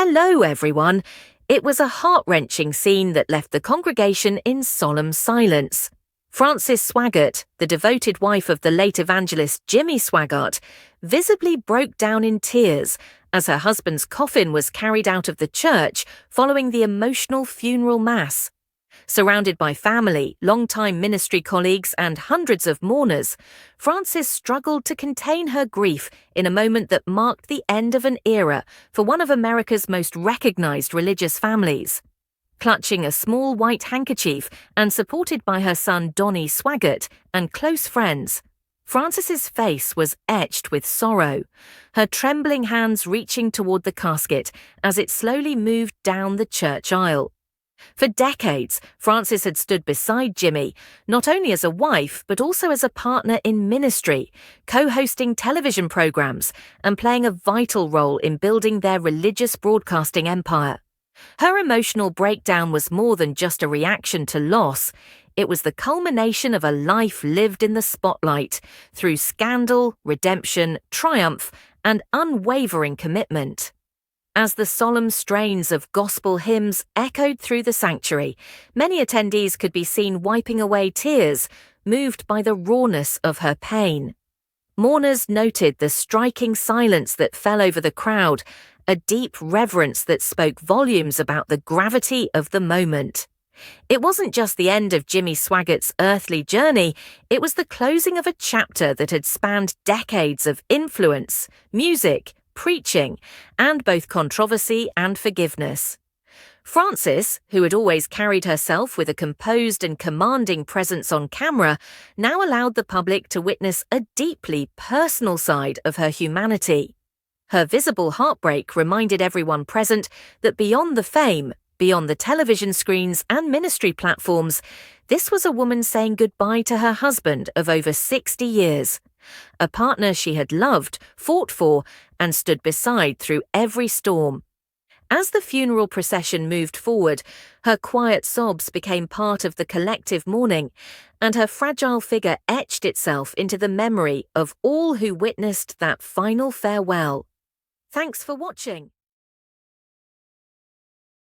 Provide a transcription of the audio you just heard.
Hello, everyone. It was a heart-wrenching scene that left the congregation in solemn silence. Frances Swaggart, the devoted wife of the late evangelist Jimmy Swaggart, visibly broke down in tears as her husband's coffin was carried out of the church following the emotional funeral mass. Surrounded by family, longtime ministry colleagues, and hundreds of mourners, Frances struggled to contain her grief in a moment that marked the end of an era for one of America's most recognized religious families. Clutching a small white handkerchief and supported by her son Donnie Swaggart and close friends, Frances's face was etched with sorrow, her trembling hands reaching toward the casket as it slowly moved down the church aisle. For decades, Frances had stood beside Jimmy, not only as a wife but also as a partner in ministry, co-hosting television programs and playing a vital role in building their religious broadcasting empire. Her emotional breakdown was more than just a reaction to loss. It was the culmination of a life lived in the spotlight through scandal, redemption, triumph, and unwavering commitment. As the solemn strains of gospel hymns echoed through the sanctuary, many attendees could be seen wiping away tears, moved by the rawness of her pain. Mourners noted the striking silence that fell over the crowd, a deep reverence that spoke volumes about the gravity of the moment. It wasn't just the end of Jimmy Swaggart's earthly journey, it was the closing of a chapter that had spanned decades of influence, music, preaching, and both controversy and forgiveness. Frances, who had always carried herself with a composed and commanding presence on camera, now allowed the public to witness a deeply personal side of her humanity. Her visible heartbreak reminded everyone present that beyond the fame, beyond the television screens and ministry platforms, this was a woman saying goodbye to her husband of over 60 years. A partner she had loved, fought for, and stood beside through every storm. As the funeral procession moved forward, her quiet sobs became part of the collective mourning, and her fragile figure etched itself into the memory of all who witnessed that final farewell. Thanks for watching.